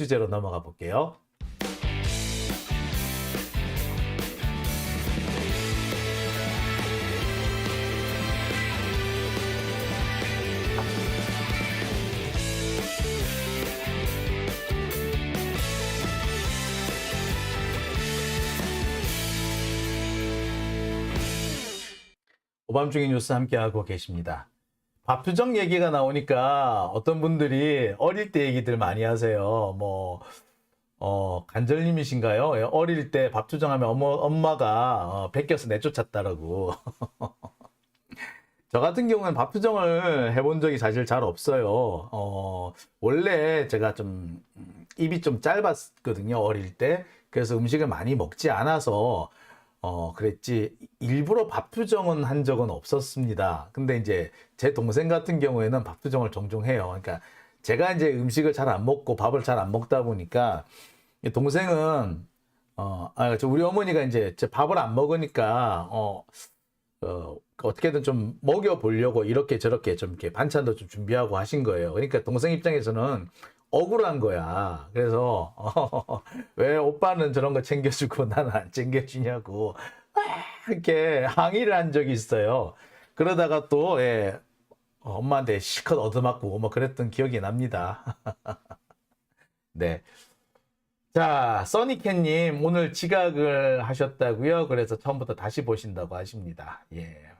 주제로 넘어가 볼게요. 오밤중의 뉴스 함께하고 계십니다. 밥투정 얘기가 나오니까 어떤 분들이 어릴 때 얘기들 많이 하세요. 간절님이신가요? 예, 어릴 때 밥투정하면 엄마가 뺏겨서 내쫓았다라고. 저 같은 경우는 밥투정을 해본 적이 사실 잘 없어요. 원래 제가 좀 입이 좀 짧았거든요, 어릴 때. 그래서 음식을 많이 먹지 않아서 그랬지 일부러 밥투정은 한 적은 없었습니다. 근데 이제 제 동생 같은 경우에는 밥투정을 종종 해요. 그러니까 제가 이제 음식을 잘 안 먹고 밥을 잘 안 먹다 보니까 동생은 우리 어머니가 이제 제 밥을 안 먹으니까 어떻게든 좀 먹여 보려고 이렇게 저렇게 좀 이렇게 반찬도 좀 준비하고 하신 거예요. 그러니까 동생 입장에서는 억울한 거야. 그래서 왜 오빠는 저런 거 챙겨주고 나는 안 챙겨주냐고 이렇게 항의를 한 적이 있어요. 그러다가 또 엄마한테 실컷 얻어맞고 뭐 그랬던 기억이 납니다. 네. 자, 써니캣님 오늘 지각을 하셨다고요? 그래서 처음부터 다시 보신다고 하십니다. 예.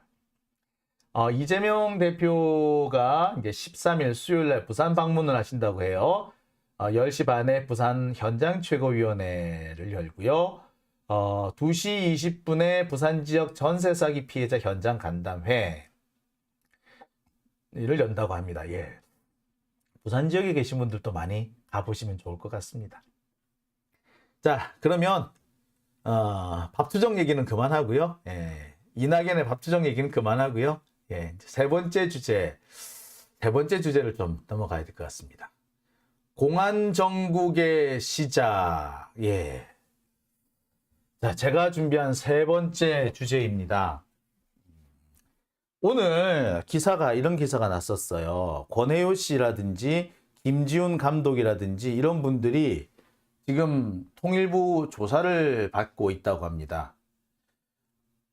이재명 대표가 이제 13일 수요일 날 부산 방문을 하신다고 해요. 10시 반에 부산 현장 최고위원회를 열고요. 2시 20분에 부산 지역 전세 사기 피해자 현장 간담회를 연다고 합니다. 예. 부산 지역에 계신 분들도 많이 가보시면 좋을 것 같습니다. 자, 그러면 밥투정 얘기는 그만하고요. 예. 이낙연의 밥투정 얘기는 그만하고요. 예, 세 번째 주제를 좀 넘어가야 될 것 같습니다. 공안 정국의 시작. 예. 자, 제가 준비한 세 번째 주제입니다. 오늘 이런 기사가 났었어요. 권혜요 씨라든지 김지훈 감독이라든지 이런 분들이 지금 통일부 조사를 받고 있다고 합니다.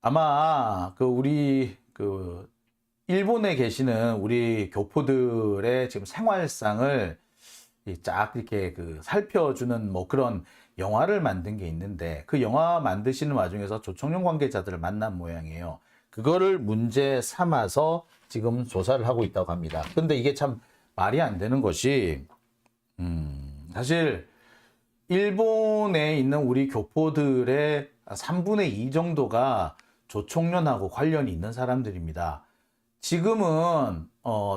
아마 일본에 계시는 우리 교포들의 지금 생활상을 쫙 이렇게 살펴주는 뭐 그런 영화를 만든 게 있는데 그 영화 만드시는 와중에서 조청룡 관계자들을 만난 모양이에요. 그거를 문제 삼아서 지금 조사를 하고 있다고 합니다. 근데 이게 참 말이 안 되는 것이 사실 일본에 있는 우리 교포들의 3분의 2 정도가 조총련하고 관련이 있는 사람들입니다. 지금은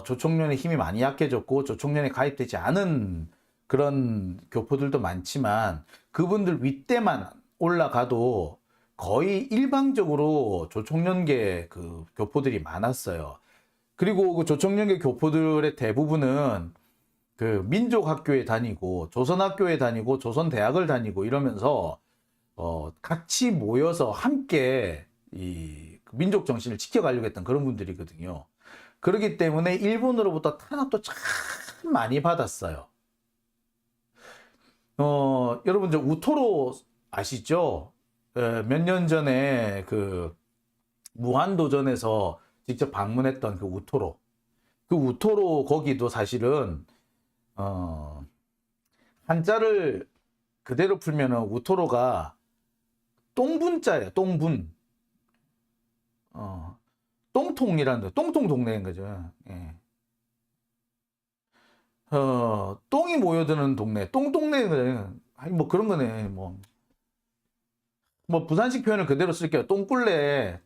조총련의 힘이 많이 약해졌고 조총련에 가입되지 않은 그런 교포들도 많지만 그분들 윗대만 올라가도 거의 일방적으로 조총련계 그 교포들이 많았어요. 그리고 그 조총련계 교포들의 대부분은 그 민족학교에 다니고 조선학교에 다니고 조선대학을 다니고 이러면서 같이 모여서 함께 이 민족 정신을 지켜가려고 했던 그런 분들이거든요. 그렇기 때문에 일본으로부터 탄압도 참 많이 받았어요. 여러분 저 우토로 아시죠? 몇 년 전에 그 무한도전에서 직접 방문했던 그 우토로. 그 우토로 거기도 사실은 한자를 그대로 풀면은 우토로가 똥분자예요. 똥분. 똥통이라는 데, 똥통 동네인 거죠. 예. 똥이 모여드는 동네, 똥동네, 뭐 그런 거네. 뭐 부산식 표현을 그대로 쓸게요. 똥꿀레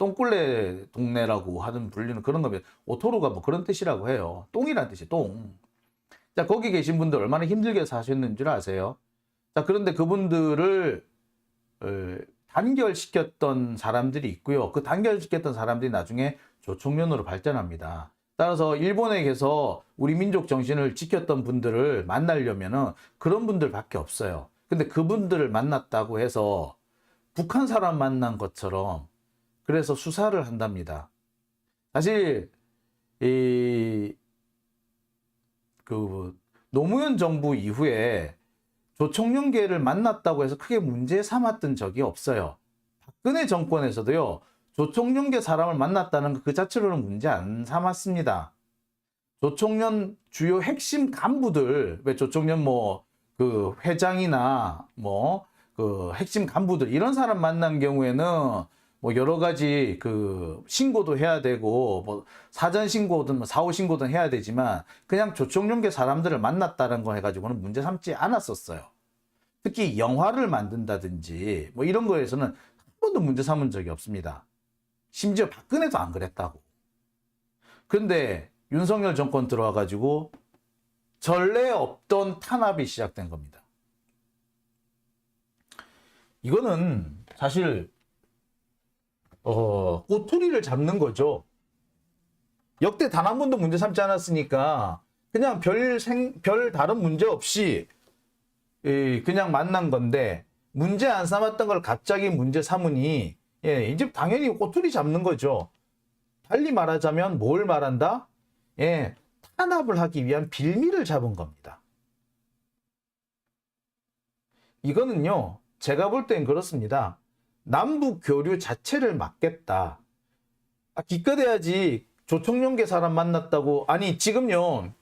동네라고 하든 불리는 그런 겁니다. 오토로가 뭐 그런 뜻이라고 해요. 똥이란 뜻이 똥. 자, 거기 계신 분들 얼마나 힘들게 사셨는 줄 아세요? 자, 그런데 그분들을 단결시켰던 사람들이 있고요. 그 단결시켰던 사람들이 나중에 조총련으로 발전합니다. 따라서 일본에 계서 우리 민족 정신을 지켰던 분들을 만나려면은 그런 분들밖에 없어요. 근데 그분들을 만났다고 해서 북한 사람 만난 것처럼 그래서 수사를 한답니다. 사실 노무현 정부 이후에 조총련계를 만났다고 해서 크게 문제 삼았던 적이 없어요. 박근혜 정권에서도요, 조총련계 사람을 만났다는 그 자체로는 문제 안 삼았습니다. 조총련 주요 핵심 간부들, 왜 조총련 그 회장이나 그 핵심 간부들 이런 사람 만난 경우에는 여러 가지 그 신고도 해야 되고 사전 신고든 사후 신고든 해야 되지만 그냥 조총련계 사람들을 만났다는 거 해가지고는 문제 삼지 않았었어요. 특히 영화를 만든다든지 이런 거에서는 한 번도 문제 삼은 적이 없습니다. 심지어 박근혜도 안 그랬다고. 그런데 윤석열 정권 들어와가지고 전례 없던 탄압이 시작된 겁니다. 이거는 사실 꼬투리를 잡는 거죠. 역대 단 한 번도 문제 삼지 않았으니까 그냥 별 다른 문제 없이 그냥 만난 건데 문제 안 삼았던 걸 갑자기 문제 삼으니 이제 당연히 꼬투리 잡는 거죠. 달리 말하자면 뭘 말한다? 탄압을 하기 위한 빌미를 잡은 겁니다. 이거는요, 제가 볼 땐 그렇습니다. 남북 교류 자체를 막겠다. 기껏해야지 조총련계 사람 만났다고. 아니 지금요,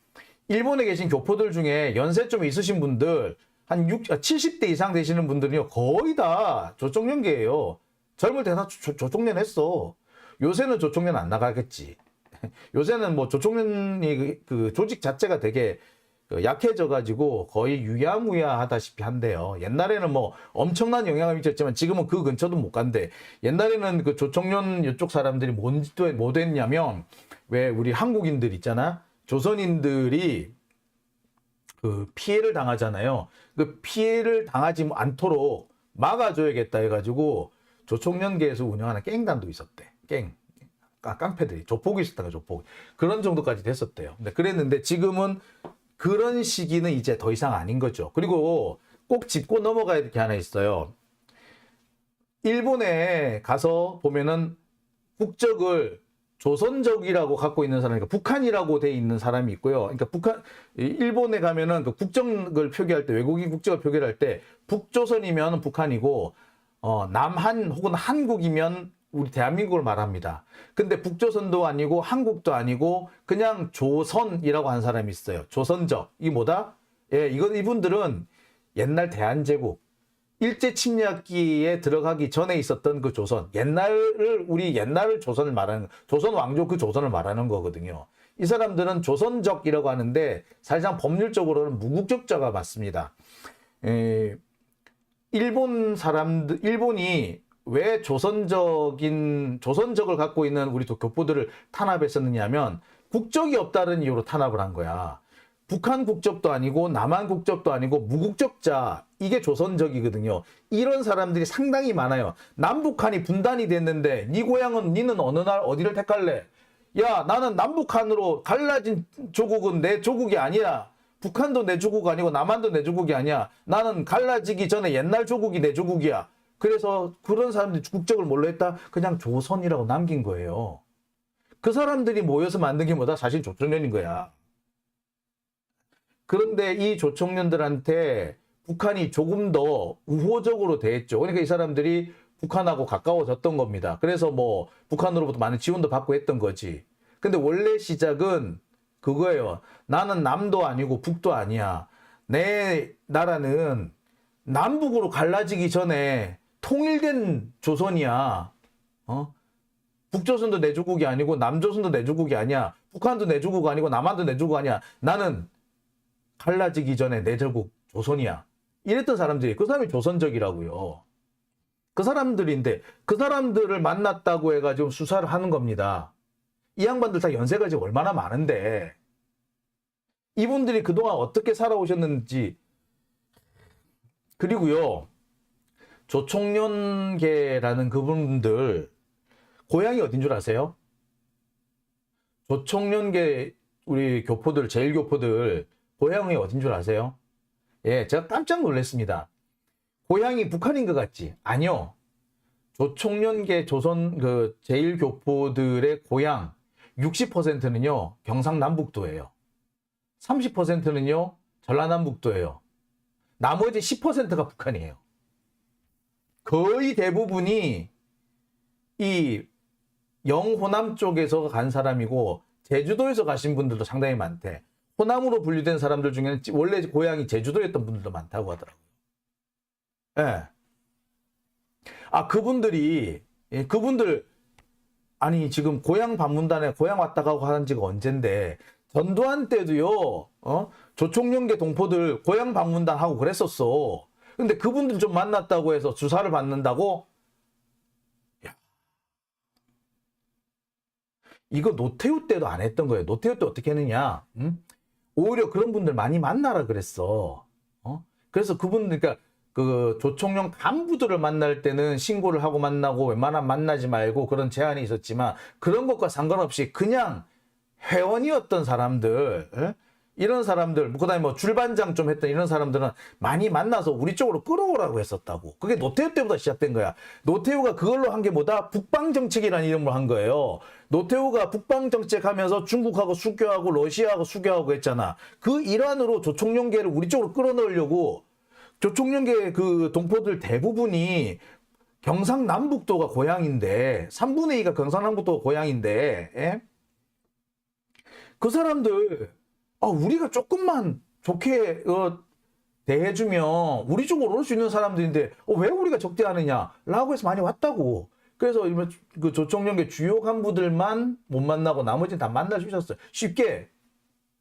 일본에 계신 교포들 중에 연세 좀 있으신 분들 한 70대 이상 되시는 분들은요 거의 다 조총련계예요. 젊을 때 다 조총련 했어. 요새는 조총련 안 나가겠지. 요새는 조총련이 그 조직 자체가 되게 약해져가지고 거의 유야무야하다시피 한데요. 옛날에는 엄청난 영향을 미쳤지만 지금은 그 근처도 못 간대. 옛날에는 그 조총련 이쪽 사람들이 뭐 했냐면, 왜 우리 한국인들 있잖아. 조선인들이 그 피해를 당하잖아요. 그 피해를 당하지 않도록 막아줘야겠다 해가지고 조총련계에서 운영하는 깽단도 있었대. 깡패들이 조폭이 있었다가 조폭. 그런 정도까지 됐었대요. 근데 그랬는데 지금은 그런 시기는 이제 더 이상 아닌 거죠. 그리고 꼭 짚고 넘어가야 될 게 하나 있어요. 일본에 가서 보면은 국적을 조선족이라고 갖고 있는 사람이, 그러니까 북한이라고 돼 있는 사람이 있고요. 그러니까 일본에 가면은 그 국적을 표기할 때, 외국인 국적을 표기할 때 북조선이면 북한이고, 남한 혹은 한국이면 우리 대한민국을 말합니다. 근데 북조선도 아니고 한국도 아니고 그냥 조선이라고 하는 사람이 있어요. 조선적. 이게 뭐다? 이분들은 옛날 대한제국, 일제 침략기에 들어가기 전에 있었던 그 조선, 우리 옛날 조선을 말하는, 조선 왕조 그 조선을 말하는 거거든요. 이 사람들은 조선적이라고 하는데 사실상 법률적으로는 무국적자가 맞습니다. 일본이 왜 조선적을 갖고 있는 우리 교포들을 탄압했었느냐 하면 국적이 없다는 이유로 탄압을 한 거야. 북한 국적도 아니고 남한 국적도 아니고 무국적자, 이게 조선적이거든요. 이런 사람들이 상당히 많아요. 남북한이 분단이 됐는데 니는 어느 날 어디를 택할래? 야, 나는 남북한으로 갈라진 조국은 내 조국이 아니야. 북한도 내 조국 아니고 남한도 내 조국이 아니야. 나는 갈라지기 전에 옛날 조국이 내 조국이야. 그래서 그런 사람들이 국적을 뭘로 했다? 그냥 조선이라고 남긴 거예요. 그 사람들이 모여서 만든 게 뭐다? 사실 조총련인 거야. 그런데 이 조총련들한테 북한이 조금 더 우호적으로 대했죠. 그러니까 이 사람들이 북한하고 가까워졌던 겁니다. 그래서 북한으로부터 많은 지원도 받고 했던 거지. 근데 원래 시작은 그거예요. 나는 남도 아니고 북도 아니야. 내 나라는 남북으로 갈라지기 전에 통일된 조선이야. 북조선도 내 조국이 아니고 남조선도 내 조국이 아니야. 북한도 내 조국 아니고 남한도 내 조국 아니야. 나는 갈라지기 전에 내 조국 조선이야. 이랬던 사람들이, 그 사람이 조선적이라고요. 그 사람들인데 그 사람들을 만났다고 해가지고 수사를 하는 겁니다. 이 양반들 다 연세가 지금 얼마나 많은데 이분들이 그동안 어떻게 살아오셨는지. 그리고요, 조총련계라는 그분들 고향이 어딘 줄 아세요? 조총련계 우리 교포들, 제일교포들 고향이 어딘 줄 아세요? 제가 깜짝 놀랐습니다. 고향이 북한인 것 같지? 아니요. 조총련계 조선 제일교포들의 고향 60%는요 경상남북도예요. 30%는요 전라남북도예요. 나머지 10%가 북한이에요. 거의 대부분이 이 영호남 쪽에서 간 사람이고 제주도에서 가신 분들도 상당히 많대. 호남으로 분류된 사람들 중에는 원래 고향이 제주도였던 분들도 많다고 하더라고요. 예. 아, 그분들 아니 지금 고향 방문단에 고향 왔다 가고 하는 지가 언젠데 전두환 때도요. 조총련계 동포들 고향 방문단 하고 그랬었어. 근데 그분들 좀 만났다고 해서 주사를 받는다고? 야. 이거 노태우 때도 안 했던 거예요. 노태우 때 어떻게 했느냐? 응? 오히려 그런 분들 많이 만나라 그랬어. 그래서 그분들, 그러니까 그 조총련 간부들을 만날 때는 신고를 하고 만나고 웬만하면 만나지 말고 그런 제한이 있었지만 그런 것과 상관없이 그냥 회원이었던 사람들, 에? 이런 사람들, 그 다음에 뭐 줄반장 좀 했던 이런 사람들은 많이 만나서 우리 쪽으로 끌어오라고 했었다고. 그게 노태우 때부터 시작된 거야. 노태우가 그걸로 한 게 뭐다? 북방정책이라는 이름으로 한 거예요. 노태우가 북방정책 하면서 중국하고 수교하고 러시아하고 수교하고 했잖아. 그 일환으로 조총련계를 우리 쪽으로 끌어넣으려고 조총련계 그 동포들 대부분이 경상남북도가 고향인데 3분의 2가 경상남북도가 고향인데 예? 그 사람들 우리가 조금만 좋게 대해주면 우리 쪽으로 올 수 있는 사람들인데 왜 우리가 적대하느냐라고 해서 많이 왔다고. 그래서 그 조총련계 주요 간부들만 못 만나고 나머지는 다 만날 수 있었어요. 쉽게.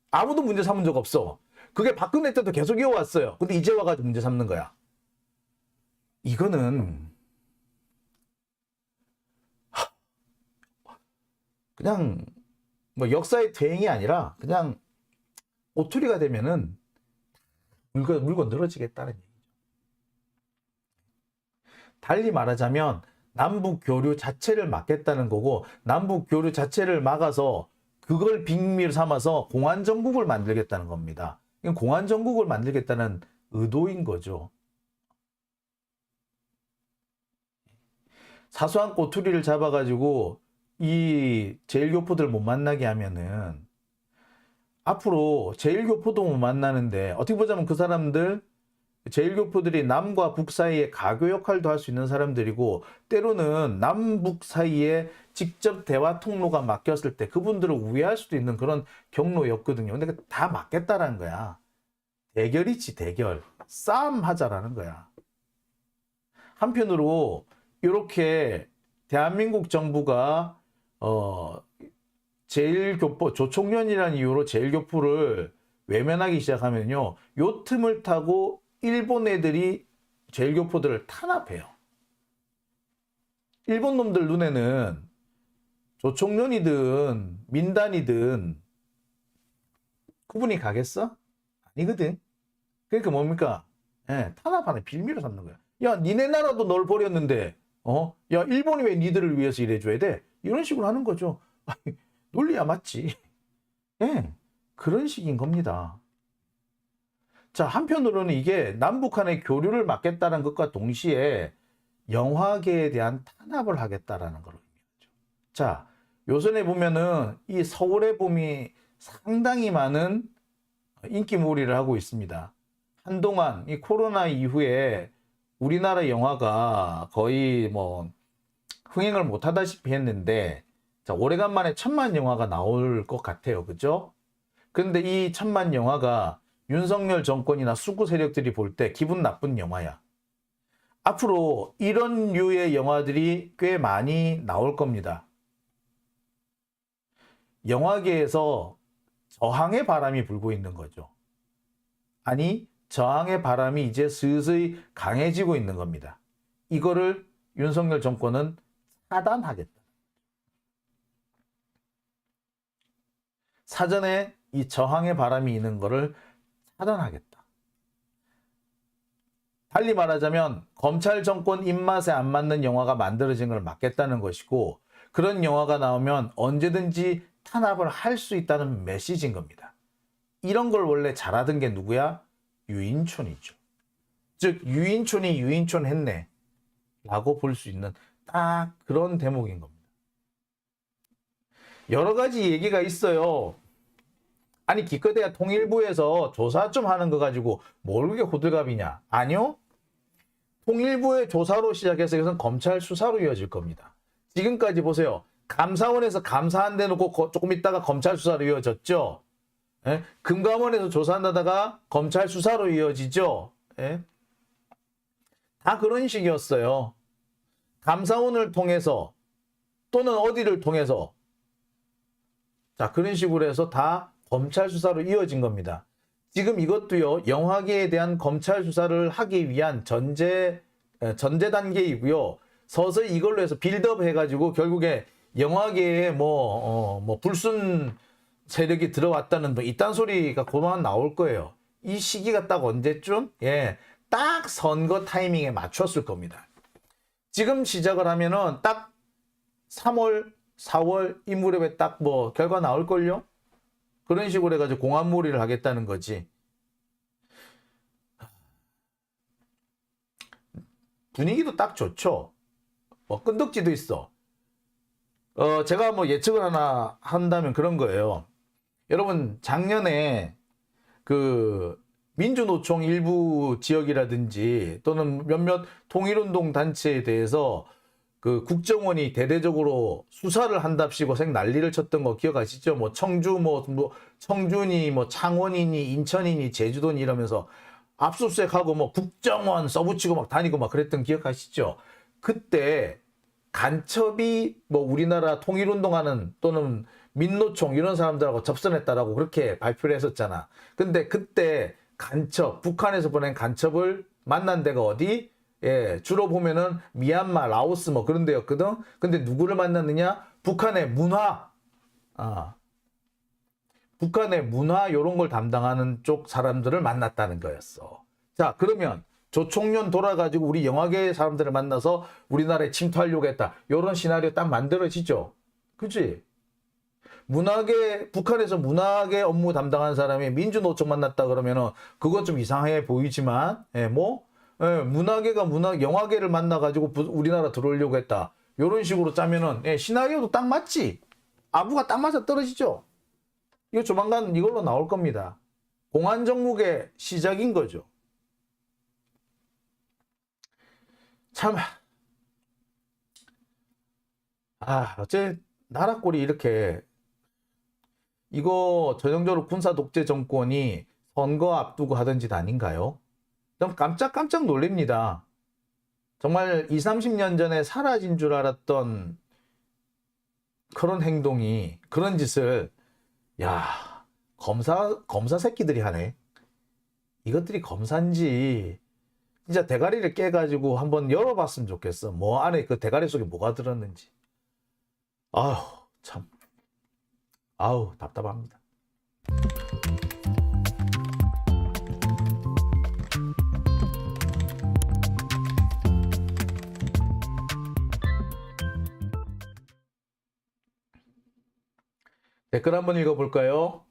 아무도 문제 삼은 적 없어. 그게 박근혜 때도 계속 이어왔어요. 근데 이제 와가지고 문제 삼는 거야. 이거는 그냥 뭐 역사의 퇴행이 아니라 그냥 오투리가 되면은 물건 늘어지겠다는 얘기죠. 달리 말하자면 남북 교류 자체를 막겠다는 거고 남북 교류 자체를 막아서 그걸 빙의를 삼아서 공안정국을 만들겠다는 겁니다. 이건 공안정국을 만들겠다는 의도인 거죠. 사소한 꼬투리를 잡아가지고 이 제1교포들 못 만나게 하면은 앞으로 제1교포도 못 만나는데 어떻게 보자면 그 사람들 제1교포들이 남과 북 사이에 가교 역할도 할 수 있는 사람들이고 때로는 남북 사이에 직접 대화 통로가 막혔을 때 그분들을 우회할 수도 있는 그런 경로였거든요. 근데 다 막겠다라는 거야. 대결이지 대결. 싸움 하자라는 거야. 한편으로 이렇게 대한민국 정부가 제1교포 조총련이라는 이유로 제1교포를 외면하기 시작하면요. 요 틈을 타고 일본 애들이 제1교포들을 탄압해요. 일본 놈들 눈에는 조총련이든 민단이든 구분이 가겠어? 아니거든. 그러니까 뭡니까? 탄압하는 빌미로 삼는 거야. 야, 니네 나라도 널 버렸는데 야, 일본이 왜 니들을 위해서 일해줘야 돼? 이런 식으로 하는 거죠. 논리야 맞지. 그런 식인 겁니다. 자, 한편으로는 이게 남북한의 교류를 막겠다는 것과 동시에 영화계에 대한 탄압을 하겠다라는 걸 의미하죠. 자, 요선에 보면은 이 서울의 봄이 상당히 많은 인기몰이를 하고 있습니다. 한동안 이 코로나 이후에 우리나라 영화가 거의 뭐 흥행을 못하다시피 했는데 자, 오래간만에 천만 영화가 나올 것 같아요. 그죠? 근데 이 천만 영화가 윤석열 정권이나 수구 세력들이 볼 때 기분 나쁜 영화야. 앞으로 이런 류의 영화들이 꽤 많이 나올 겁니다. 영화계에서 저항의 바람이 불고 있는 거죠. 아니, 저항의 바람이 이제 슬슬 강해지고 있는 겁니다. 이거를 윤석열 정권은 차단하겠다. 사전에 이 저항의 바람이 있는 거를 차단하겠다. 달리 말하자면 검찰 정권 입맛에 안 맞는 영화가 만들어진 걸 막겠다는 것이고 그런 영화가 나오면 언제든지 탄압을 할 수 있다는 메시지인 겁니다. 이런 걸 원래 잘하던 게 누구야? 유인촌이죠. 즉 유인촌이 유인촌 했네 라고 볼 수 있는 딱 그런 대목인 겁니다. 여러 가지 얘기가 있어요. 아니 기껏해야 통일부에서 조사 좀 하는 거 가지고 뭘 그렇게 호들갑이냐? 아니요. 통일부의 조사로 시작해서 이것은 검찰 수사로 이어질 겁니다. 지금까지 보세요. 감사원에서 감사한 데 놓고 조금 있다가 검찰 수사로 이어졌죠. 예? 금감원에서 조사한다다가 검찰 수사로 이어지죠. 예? 다 그런 식이었어요. 감사원을 통해서 또는 어디를 통해서 자 그런 식으로 해서 다 검찰 수사로 이어진 겁니다. 지금 이것도요. 영화계에 대한 검찰 수사를 하기 위한 전제 단계이고요. 서서히 이걸로 해서 빌드업 해가지고 결국에 영화계에 뭐 불순 세력이 들어왔다는 뭐 이딴 소리가 그만 나올 거예요. 이 시기가 딱 언제쯤? 예, 딱 선거 타이밍에 맞췄을 겁니다. 지금 시작을 하면은 딱 3월, 4월 이 무렵에 딱 뭐 결과 나올걸요? 그런 식으로 해가지고 공안몰이를 하겠다는 거지. 분위기도 딱 좋죠. 뭐 끈덕지도 있어. 제가 뭐 예측을 하나 한다면 그런 거예요. 여러분 작년에 그 민주노총 일부 지역이라든지 또는 몇몇 통일운동 단체에 대해서 그 국정원이 대대적으로 수사를 한답시고 생 난리를 쳤던 거 기억하시죠? 뭐 청주 청주니 뭐 창원이니 인천이니 제주도니 이러면서 압수수색하고 뭐 국정원 써붙이고 막 다니고 막 그랬던 기억하시죠? 그때 간첩이 뭐 우리나라 통일운동하는 또는 민노총 이런 사람들하고 접선했다라고 그렇게 발표를 했었잖아. 근데 그때 북한에서 보낸 간첩을 만난 데가 어디? 예, 주로 보면은 미얀마, 라오스 뭐 그런 데였거든. 근데 누구를 만났느냐? 북한의 문화 이런 걸 담당하는 쪽 사람들을 만났다는 거였어. 자, 그러면 조총련 돌아가지고 우리 영화계 사람들을 만나서 우리나라에 침투하려고 했다. 이런 시나리오 딱 만들어지죠. 그치? 북한에서 문학의 업무 담당하는 사람이 민주노총 만났다 그러면은 그건 좀 이상해 보이지만, 영화계를 만나가지고 우리나라 들어오려고 했다. 이런 식으로 짜면은, 시나리오도 딱 맞지? 아부가 딱 맞아 떨어지죠? 이거 조만간 이걸로 나올 겁니다. 공안정국의 시작인 거죠. 참, 어째 나라 꼴이 이렇게 이거 전형적으로 군사 독재 정권이 선거 앞두고 하던 짓 아닌가요? 좀 깜짝 놀랍니다. 정말 20, 30년 전에 사라진 줄 알았던 그런 행동이, 그런 짓을, 검사 새끼들이 하네. 이것들이 검사인지, 진짜 대가리를 깨가지고 한번 열어봤으면 좋겠어. 뭐 안에 그 대가리 속에 뭐가 들었는지. 참. 답답합니다. 댓글 한번 읽어볼까요?